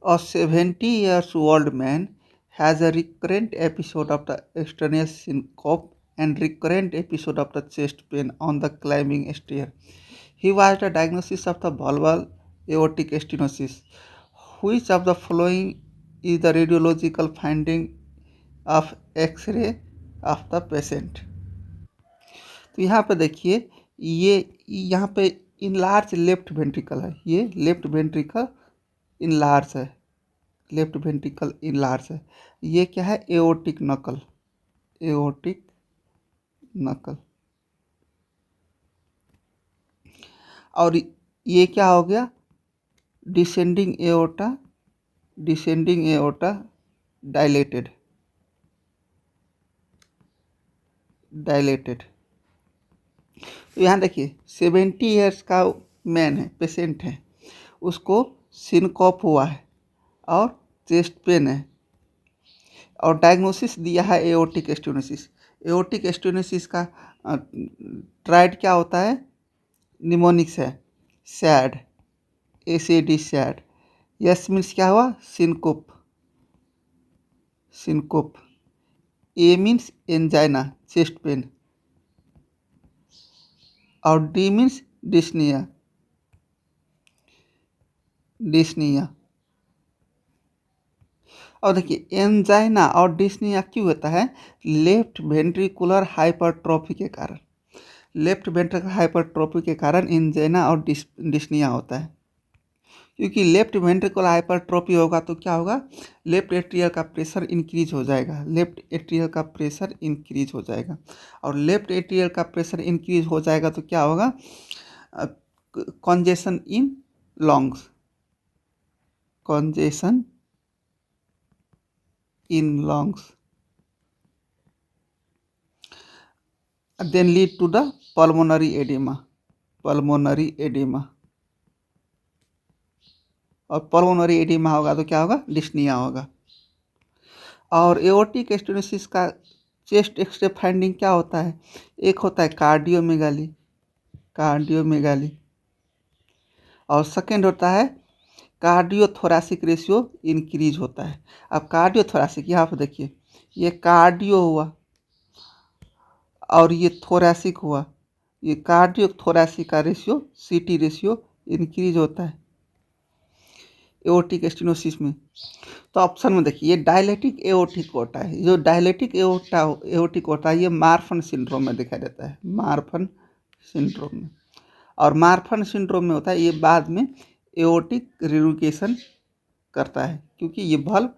A 70-year-old man has a recurrent episode of the extraneous syncope and recurrent episode of the chest pain on the climbing stair. He was the diagnosis of the valval aortic stenosis. Which of the following is the radiological finding of X-ray of the patient? तो यहाँ पे देखिए, ये यहाँ पे enlarge left ventricle है, ये left ventricle enlarge है, लेफ्ट वेंट्रिकल इनलार्ज है। ये क्या है? एओर्टिक नकल, एओर्टिक नकल। और ये क्या हो गया? Descending aorta, descending aorta dilated, dilated. तो यहाँ देखिए 70 ईयर्स का मैन है, पेशेंट है, उसको सिनकॉप हुआ है और चेस्ट पेन है और डायग्नोसिस दिया है एओर्टिक स्टेनोसिस। एओर्टिक स्टेनोसिस का ट्राइड क्या होता है? निमोनिक्स है, सैड, एसिडी सैड। यस मीन्स क्या हुआ? Syncope, syncope. A means angina, chest pain, और डी मीन्स डिस्निया, डिस्निया। और देखिए एंजाइना और डिस्निया क्यों होता है? लेफ्ट वेंट्रिकुलर हाइपरट्रोफी के कारण, लेफ्ट वेंट्रिकुलर हाइपरट्रोफी के कारण एंजाइना और डिस्निया होता है। क्योंकि लेफ्ट वेंट्रिकुलर हाइपरट्रोफी होगा तो क्या होगा? लेफ्ट एट्रियल का प्रेशर इंक्रीज हो जाएगा, लेफ्ट एट्रियल का प्रेशर इंक्रीज हो जाएगा। और लेफ्ट एट्रियल का प्रेशर इंक्रीज हो जाएगा तो क्या होगा? Congestion in lungs, congestion in lungs, then lead to the pulmonary edema, pulmonary edema। और pulmonary edema होगा तो क्या होगा? डिस्निया होगा। और एओर्टिक स्टेनोसिस का चेस्ट एक्सरे फाइंडिंग क्या होता है? एक होता है कार्डियोमेगाली, कार्डियोमेगाली, और सेकेंड होता है कार्डियोथोरासिक रेशियो इंक्रीज होता है। अब कार्डियोथोरासिक यहाँ पर देखिए, ये कार्डियो हुआ और ये थोरैसिक हुआ, ये कार्डियो थोरैसिक का रेशियो, सीटी रेशियो इंक्रीज होता है एओर्टिक स्टेनोसिस में। तो ऑप्शन में देखिए ये डायलेटिक एओर्टिक होता है, जो डायलेटिक एओर्टिक होता है ये मार्फन सिंड्रोम में दिखाई देता है, मार्फन सिंड्रोम में। और मार्फन सिंड्रोम में होता है ये बाद में एओर्टिक रिडुकेशन करता है, क्योंकि ये बल्ब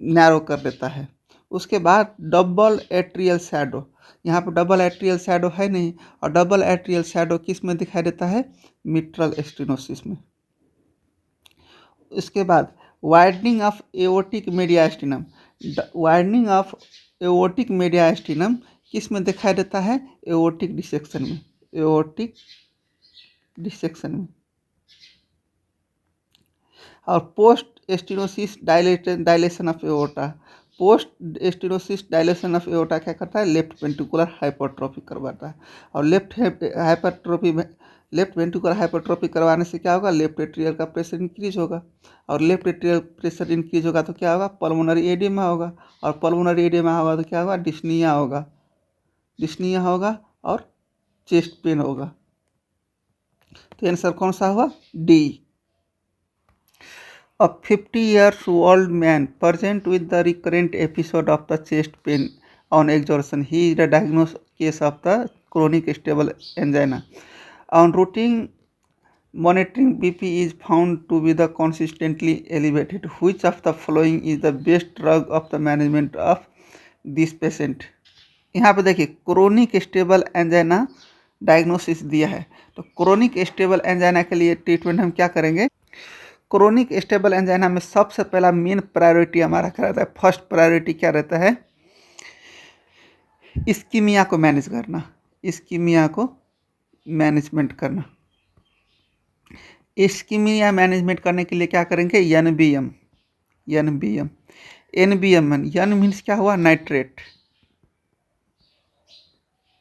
नैरो कर देता है। उसके बाद डबल एट्रियल शैडो, यहाँ पर डबल एट्रियल शैडो है नहीं, और डबल एट्रियल शैडो किस में दिखाई देता है? मिट्रल स्टेनोसिस में। इसके बाद widening of aortic mediastinum, widening of aortic mediastinum किस में दिखाई देता है? एओर्टिक डिसेक्शन में, एओर्टिक डिसेक्शन में। और post stenosis dilation of aorta, post stenosis dilation of aorta क्या करता है? लेफ्ट वेंट्रिकुलर हाइपरट्रोफी करवाता है। और लेफ्ट वेंट्रिकुलर हाइपरट्रोफी करवाने से क्या होगा? लेफ्ट एट्रियल का प्रेशर इंक्रीज होगा, और लेफ्ट एट्रियल प्रेशर इंक्रीज होगा तो क्या होगा? पल्मोनरी एडेमा होगा, और पल्मोनरी एडेमा होगा तो क्या होगा? डिस्निया होगा, डिस्निया होगा और चेस्ट पेन होगा। तो आंसर कौन सा हुआ? D. A 50-year-old man present with the recurrent episode of the chest pain on exertion. He is the diagnosed case of the chronic stable angina. On routine monitoring, BP is found to be the consistently elevated. Which of the following is the best drug of the management of this patient? यहाँ पे देखिए chronic stable angina diagnosis दिया है, तो chronic stable angina के लिए treatment हम क्या करेंगे? क्रोनिक स्टेबल एंजाइना में सबसे पहला मेन प्रायोरिटी हमारा क्या रहता है? फर्स्ट प्रायोरिटी क्या रहता है? इस्कीमिया को मैनेज करना, इस्कीमिया को मैनेजमेंट करना। इस्कीमिया मैनेजमेंट करने के लिए क्या करेंगे? NBM, NBM, NBM. N means क्या हुआ? नाइट्रेट,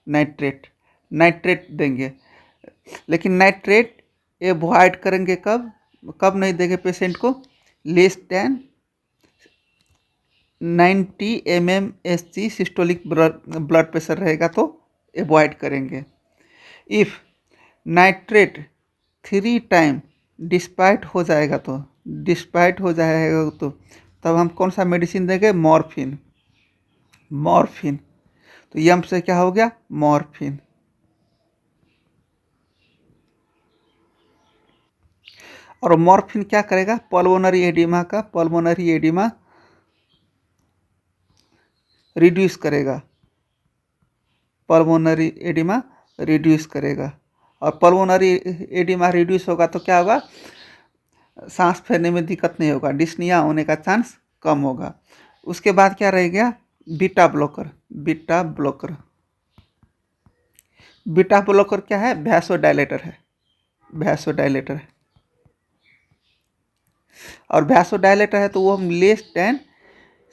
नाइट्रेट, नाइट्रेट देंगे। लेकिन नाइट्रेट एवॉइड करेंगे कब? कब नहीं देंगे पेशेंट को? Less than 90 mmHg systolic blood pressure रहेगा तो एवॉइड करेंगे। इफ़ नाइट्रेट 3 टाइम डिस्पाइट हो जाएगा तो तब हम कौन सा मेडिसिन देंगे? मॉर्फिन। तो यम से क्या हो गया? मॉर्फिन। और मॉर्फिन क्या करेगा? पल्मोनरी एडिमा रिड्यूस करेगा। और पल्मोनरी एडिमा रिड्यूस होगा तो क्या होगा? सांस फैलने में दिक्कत नहीं होगा, डिस्निया होने का चांस कम होगा। उसके बाद क्या रह गया? बीटा ब्लोकर क्या है? वैसोडायलेटर है। और वैसोडायलेटर है तो वो हम less than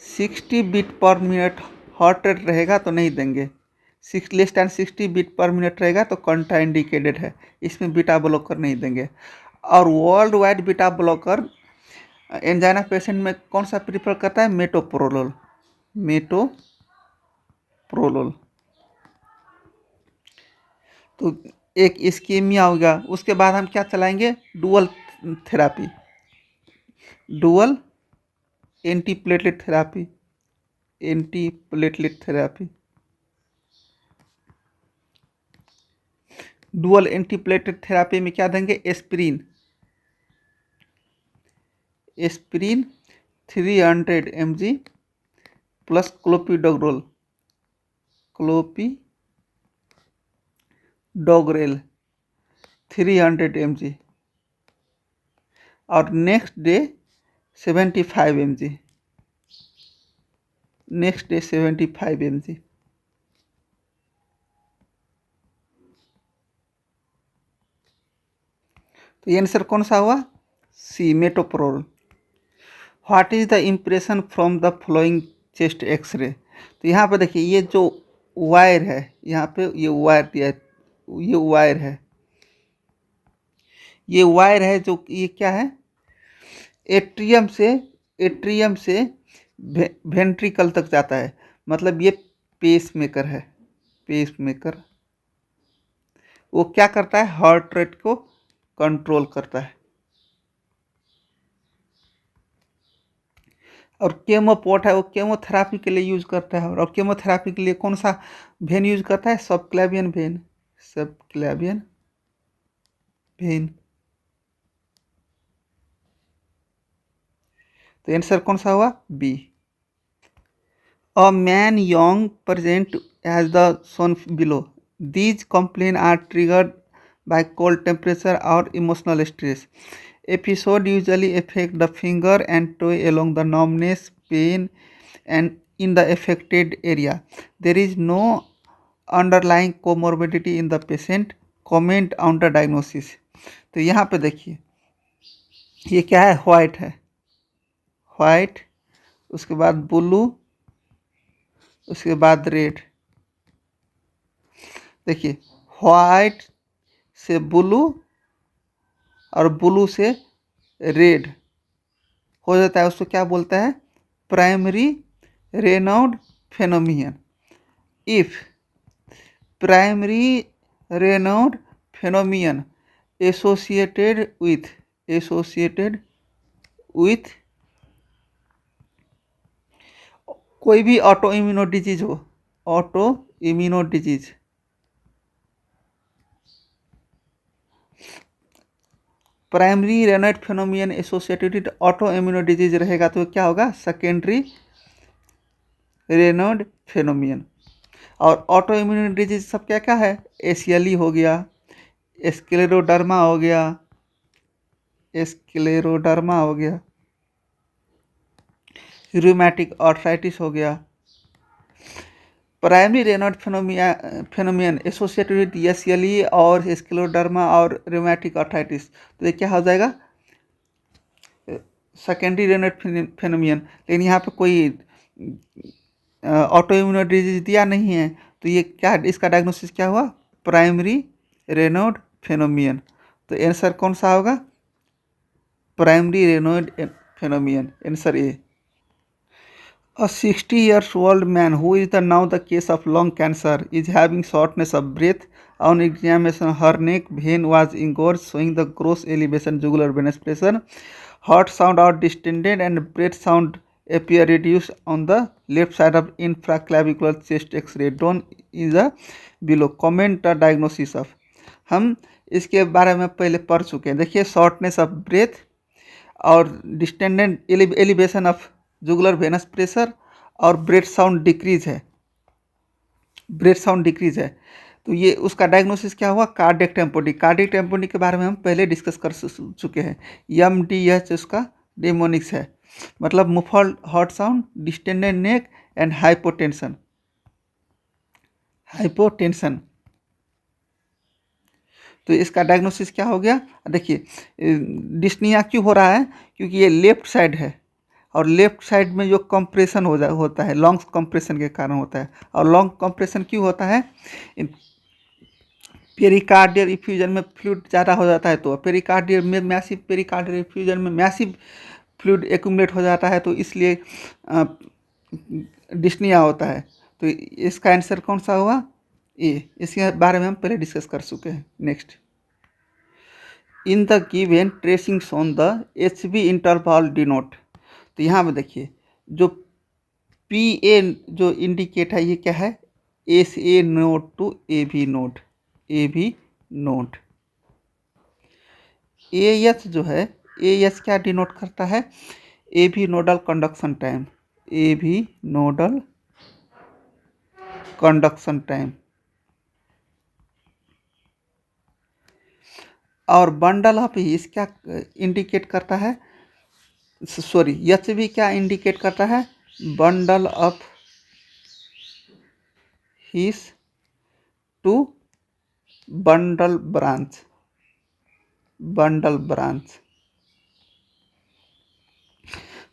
60 beat per minute heart rate रहेगा तो नहीं देंगे। Less than 60 beat per minute रहेगा तो कॉन्ट्राइंडिकेटेड है, इसमें बीटा ब्लॉकर नहीं देंगे। और world wide beta blocker angina patient में कौन सा प्रीफर करता है? मेटोप्रोलोल। तो एक इस्कीमिया हो गया। उसके बाद हम क्या चलाएंगे? Dual antiplatelet therapy. Dual antiplatelet therapy में क्या देंगे? Aspirin 300 mg plus clopidogrel 300 mg और नेक्स्ट डे 75 mg। तो ये आंसर कौन सा हुआ? C, metoprolol. What is the impression from the following chest x-ray? तो यहाँ पे देखिए, ये जो वायर है, यहाँ पे ये वायर दिया है, ये वायर है जो ये क्या है? एट्रियम से वेंट्रिकल तक जाता है, मतलब ये पेसमेकर है। वो क्या करता है? हार्ट रेट को कंट्रोल करता है। और केमोपोर्ट है, वो केमोथेरापी के लिए यूज करता है। और केमोथेरापी के लिए कौन सा वेन यूज करता है? Subclavian vein. तो आंसर कौन सा हुआ? B. A man young present as the shown below. These complaints are triggered by cold temperature or emotional stress. Episode usually affect the finger and toe along the numbness, pain, and in the affected area. There is no underlying comorbidity in the patient. Comment on the diagnosis. तो यहाँ पे देखिए, ये क्या है? White, उसके बाद blue, उसके बाद रेड। देखिए, व्हाइट से ब्लू और ब्लू से रेड हो जाता है, उसको क्या बोलता है? Primary Raynaud phenomenon. If primary Raynaud phenomenon associated with कोई भी autoimmune disease primary Raynaud phenomenon associated autoimmune disease रहेगा तो क्या होगा? Secondary Raynaud phenomenon. और ऑटो इम्यूनो डिजीज सब क्या क्या है? एसीएलई हो गया, स्क्लेरोडर्मा हो गया, रूमेटिक आर्थराइटिस हो गया। Primary Raynaud phenomenon associated with एसीएलई और स्क्लेरोडर्मा और रूमेटिक आर्थराइटिस, तो ये क्या हो जाएगा? Secondary Raynaud फेनोमियन। लेकिन यहाँ पे कोई ऑटो इम्यूनो डिजीज दिया नहीं है, तो ये क्या, इसका डायग्नोसिस क्या हुआ? Primary Raynaud phenomenon. तो आंसर कौन सा होगा? Primary Raynaud phenomenon. Answer A. A 60-year-old man who is now the case of lung cancer is having shortness of breath. On examination, her neck vein was engorged, showing the gross elevation jugular venous pressure. Heart sound are distended and breath sound appear reduced on the left side of infraclavicular chest X-ray. Drawn is the below. Comment the diagnosis of. हम इसके बारे में पहले पढ़ चुके हैं. देखिए, shortness of breath और distended elevation of jugular venous pressure और ब्रेथ साउंड डिक्रीज है. तो ये उसका डायग्नोसिस क्या हुआ? कार्डियक टेम्पोनी. कार्डियक टेम्पोनी के बारे में हम पहले डिस्कस कर चुके हैं. MDH उसका डेमोनिक्स है, मतलब muffled heart sound, distended neck and hypotension. तो इसका डायग्नोसिस क्या हो गया? देखिए, डिस्निया क्यों हो रहा है? क्योंकि ये लेफ्ट साइड है और लेफ्ट साइड में जो कंप्रेशन होता है लंग्स कंप्रेशन के कारण होता है. और लंग कंप्रेशन क्यों होता है? पेरिकार्डियल इफ्यूजन में फ्लूइड ज़्यादा हो जाता है, तो पेरिकार्डियल इफ्यूजन में मैसिव फ्लूइड एक्यूमुलेट हो जाता है, तो इसलिए डिस्निया होता है. तो इसका आंसर कौन सा हुआ? ए. इसके बारे में हम पहले डिस्कस कर चुके हैं. Next, in the given tracings on the HB interval denote. तो यहाँ पर देखिए, जो PA जो इंडिकेट है, ये क्या है? SA node to AB node. AH जो है, AH क्या डिनोट करता है? AB nodal conduction time. और बंडल ऑफ हीस क्या इंडिकेट करता है? सॉरी, HB क्या इंडिकेट करता है? Bundle of His to bundle branch.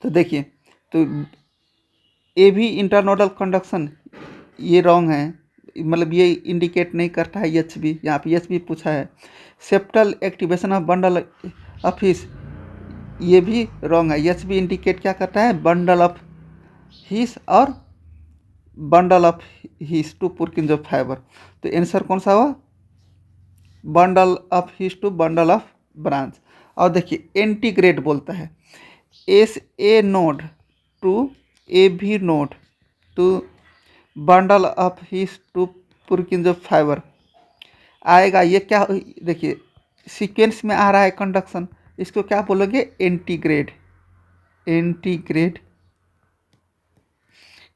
तो देखिए, तो AB इंटरनोडल कंडक्शन ये रॉन्ग है, मतलब ये इंडिकेट नहीं करता है HB. यहाँ पे HB पूछा है. Septal activation of bundle of His, ये भी रॉन्ग है. HB इंडिकेट क्या करता है? बंडल ऑफ हीस और bundle of His to Purkinje of fibre. तो आंसर कौन सा हुआ? Bundle of His to bundle of branch. और देखिए, एंटीग्रेड बोलता है SA node to AB node to bundle of His to Purkinje of fibre आएगा. ये क्या? देखिए, सीक्वेंस में आ रहा है कंडक्शन, इसको क्या बोलोगे? एंटीग्रेड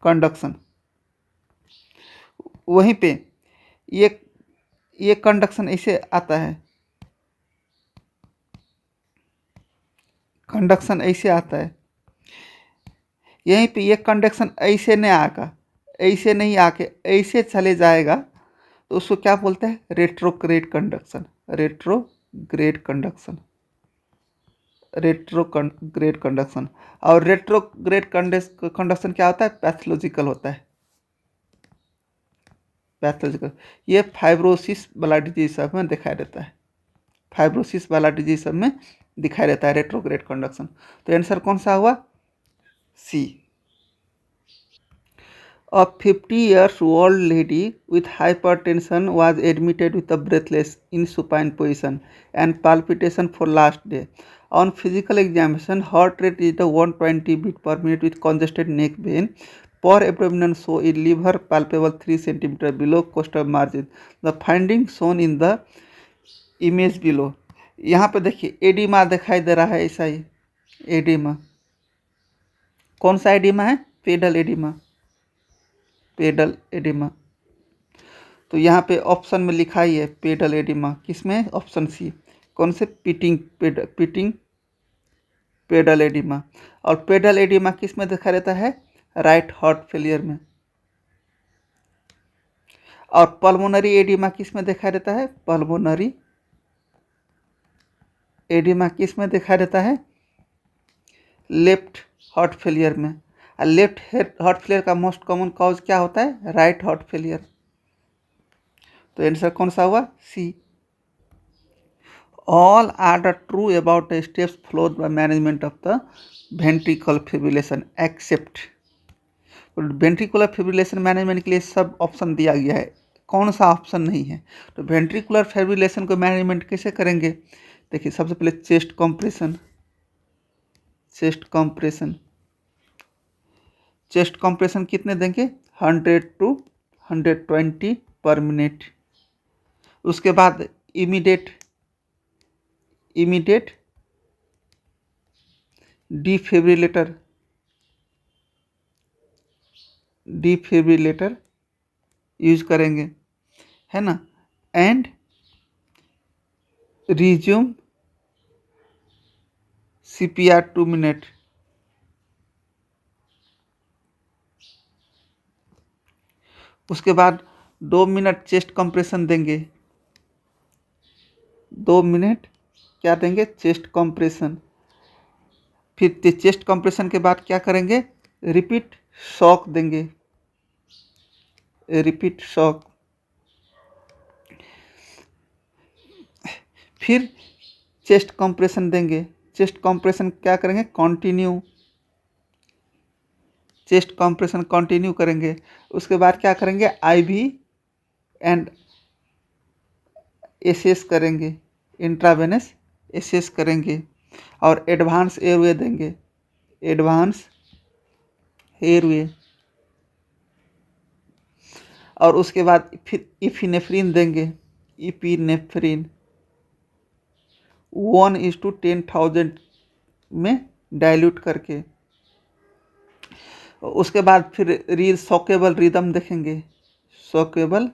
कंडक्शन. वहीं पे ये कंडक्शन ऐसे आता है, यहीं पे ये कंडक्शन ऐसे नहीं आके ऐसे चले जाएगा, तो उसको क्या बोलते हैं? Retrograde conduction. और रेट्रोग्रेड कंडक्शन क्या होता है? पैथोलॉजिकल होता है. ये फाइब्रोसिस वाला डिजीज सब में दिखाई देता है. Retrograde conduction. तो आंसर कौन सा हुआ? C. A 50-year-old lady with hypertension was admitted with a breathless in supine position and palpitation for last day. On physical examination, heart rate is the 120 beat per minute with congested neck vein. Per abdomen show in liver palpable 3 cm below costal margin. The findings shown in the image below. यहाँ पे देखिए, oedema दिखाई दे रहा है. ऐसा ही oedema. कौन सा oedema है? Pedal edema. तो यहाँ पे ऑप्शन में लिखा ही है पेडल एडिमा. किसमें? Option C. कौन से? Pitting pedal edema. और पेडल एडिमा किस में दिखा रहता है? राइट हार्ट फेलियर में. और पल्मोनरी एडिमा किस में दिखा रहता है? पल्मोनरी एडिमा किस में दिखा रहता है? लेफ्ट हार्ट फेलियर में. लेफ्ट हार्ट फेलियर का मोस्ट कॉमन कॉज क्या होता है? Right heart failure. तो आंसर कौन सा हुआ? C. All are the true about the steps followed by management of the ventricular fibrillation except। तो वेंट्रिकुलर फिब्रिलेशन मैनेजमेंट के लिए सब ऑप्शन दिया गया है, कौन सा ऑप्शन नहीं है। तो वेंट्रिकुलर फिब्रिलेशन को मैनेजमेंट कैसे करेंगे, देखिए सबसे पहले चेस्ट कंप्रेशन। चेस्ट कंप्रेशन कितने देंगे, 100 to 120 पर मिनट। उसके बाद इमीडिएट डिफिब्रिलेटर यूज करेंगे, है ना। And resume CPR 2 minute. उसके बाद 2 मिनट चेस्ट कंप्रेशन देंगे, 2 मिनट क्या देंगे, चेस्ट कंप्रेशन। फिर चेस्ट कंप्रेशन के बाद क्या करेंगे, रिपीट शॉक देंगे, रिपीट शॉक। फिर चेस्ट कंप्रेशन देंगे, चेस्ट कंप्रेशन क्या करेंगे, कंटिन्यू, चेस्ट कंप्रेशन कंटिन्यू करेंगे। उसके बाद क्या करेंगे, IV एंड एसेस करेंगे, इंट्रावेनस एसेस करेंगे। और एडवांस एयरवे देंगे, एडवांस एयरवे। और उसके बाद फिर इफिनेफ्रिन देंगे, इपिनेफ्रिन 1:10,000 में डाइल्यूट करके। उसके बाद फिर शॉकेबल रिदम देखेंगे, शॉकेबल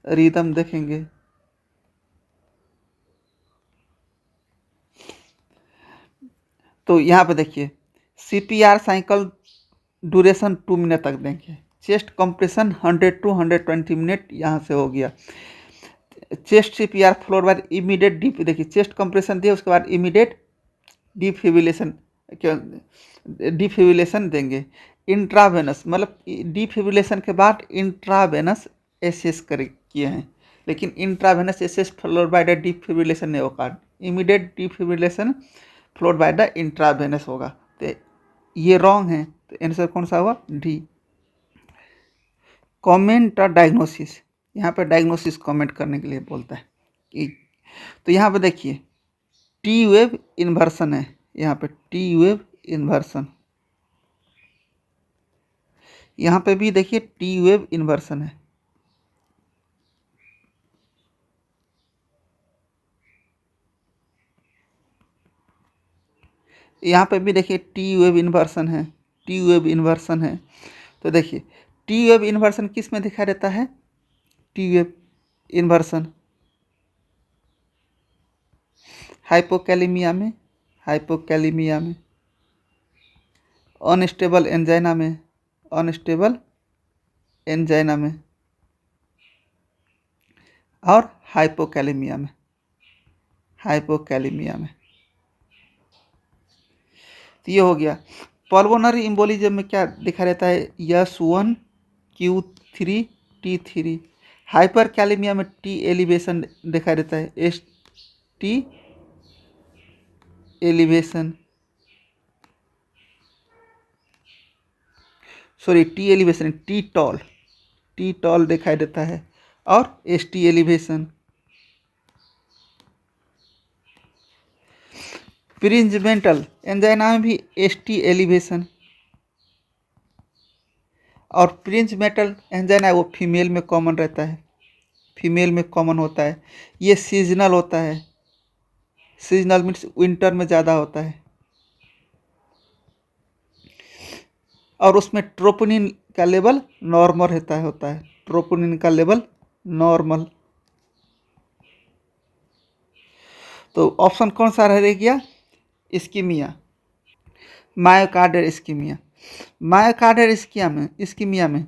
रिदम देखेंगे। तो यहाँ पे देखिए CPR साइकिल ड्यूरेशन 2 मिनट तक देंगे। चेस्ट कंप्रेशन 100 to 120 मिनट यहाँ से हो गया। चेस्ट CPR फ्लोर बाद इमीडिएट डीप, देखिए चेस्ट कंप्रेशन दिए, उसके बाद इमीडिएट डिफिब्रिलेशन देंगे। इंट्रावेनस मतलब डिफिब्रिलेशन के बाद इंट्रावेनस एसेस किए हैं, लेकिन intravenous access followed by the defibrillation नहीं होगा, immediate defibrillation followed by the intravenous होगा। तो ये रॉन्ग है, तो आंसर कौन सा हुआ, डी। कमेंट डायग्नोसिस, यहाँ पे डायग्नोसिस कमेंट करने के लिए बोलता है कि, तो यहाँ पे देखिए टी वेव इन्वर्सन है, यहाँ पे टी वेव इन्वर्सन, यहाँ पे भी देखिए टी वेव इन्वर्सन है। यहाँ पे भी देखिए टी वेव इन्वर्सन है, टी वेव इन्वर्सन है। तो देखिए टी वेव इन्वर्सन किस में दिखाई देता है, टी वेव इन्वर्सन हाइपोकैलिमिया में, हाइपोकैलिमिया में, अनस्टेबल एंजाइना में, अनस्टेबल एंजाइना में, और हाइपोकैलिमिया में, हाइपोकैलिमिया में। तो ये हो गया। पल्मोनरी एम्बोलिज्म में क्या दिखा रहता है, S1 Q3 T3। Hyper kalaemia में T एलिवेशन दिखा रहता है, ST elevation, sorry T elevation, T tall दिखाई देता है, और ST एलिवेशन। प्रिंजमेंटल एंजाइना में भी ST एलिवेशन, और प्रिंज मेटल एंजाइना है वो फीमेल में कॉमन रहता है, फीमेल में कॉमन होता है। ये सीजनल होता है, सीजनल मीन्स विंटर में ज़्यादा होता है। और उसमें ट्रोपोनिन का लेवल नॉर्मल होता है, ट्रोपोनिन का लेवल नॉर्मल। तो ऑप्शन कौन सा रह गया, ischaemia, myocardial ischaemia. Myocardial ischaemia में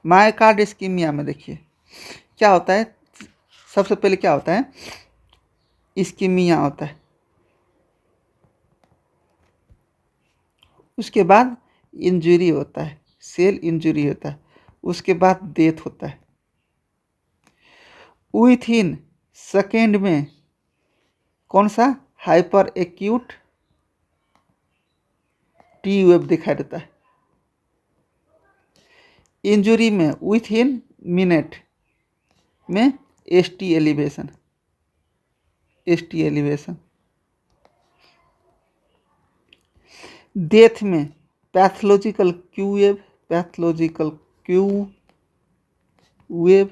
मायोकार्ड इस्कीमिया में देखिए क्या होता है, सबसे पहले क्या होता है, इस्कीमिया होता है, उसके बाद इंजरी होता है, सेल इंजरी होता है, उसके बाद डेथ होता है। विथ इन सेकेंड में कौन सा? हाइपर एक्यूट टी वेव दिखाई देता है। इंजुरी में विथ इन मिनट में ST elevation, ST elevation. Death में pathological Q wave, pathological Q wave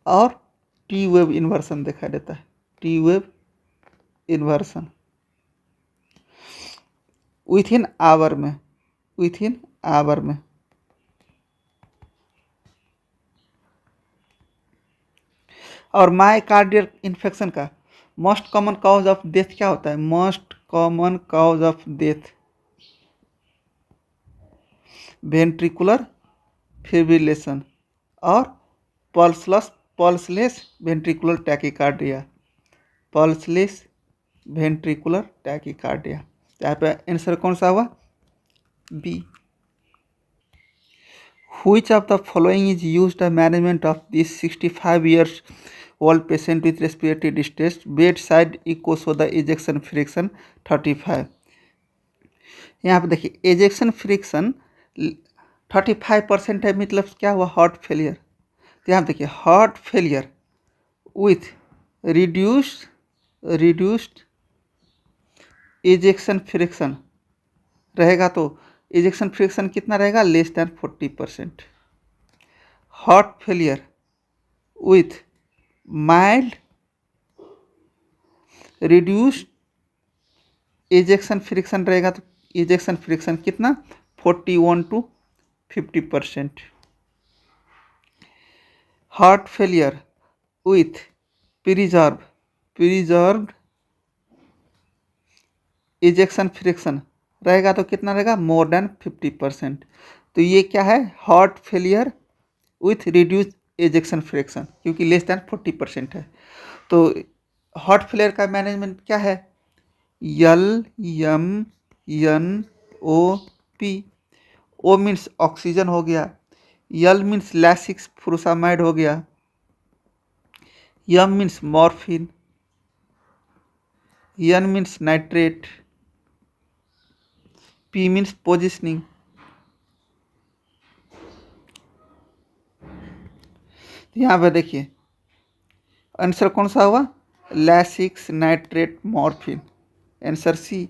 और टी वेव इन्वर्सन दिखाई देता है, T wave inversion within hour में, विथ इन आवर में। और मायोकार्डियल इन्फेक्शन का most common cause of death क्या होता है? Most common cause of death ventricular fibrillation और pulseless ventricular tachycardia, pulseless ventricular tachycardia. यहाँ पे आंसर कौन सा हुआ? B. Which of the following is used in management of this 65 years old patient with respiratory distress? Bedside echo show the ejection fraction 35। यहाँ पे देखिए एजेक्शन friction 35% है, मतलब क्या हुआ? Heart failure. तो यहाँ देखिए heart failure with reduced ejection fraction रहेगा, तो एजेक्शन फ्रिक्शन कितना रहेगा? Less than 40%। Heart failure with mild reduced ejection fraction रहेगा, तो एजेक्शन फ्रिक्शन कितना? 41 to 50%। Heart failure with preserved ejection fraction रहेगा, तो कितना रहेगा? More than 50%। तो ये क्या है? Heart failure with reduce ejection fraction, क्योंकि लेस दैन 40% है। तो हार्ट फेलियर का मैनेजमेंट क्या है? LMNOP। ओ मीन्स ऑक्सीजन हो गया, एल मीन्स लैसिक्स फ्रूसामाइड हो गया, M means morphine, N means nitrate, P means positioning. यहाँ पे देखिए आंसर कौन सा हुआ? Lasix, nitrate, morphine. आंसर सी।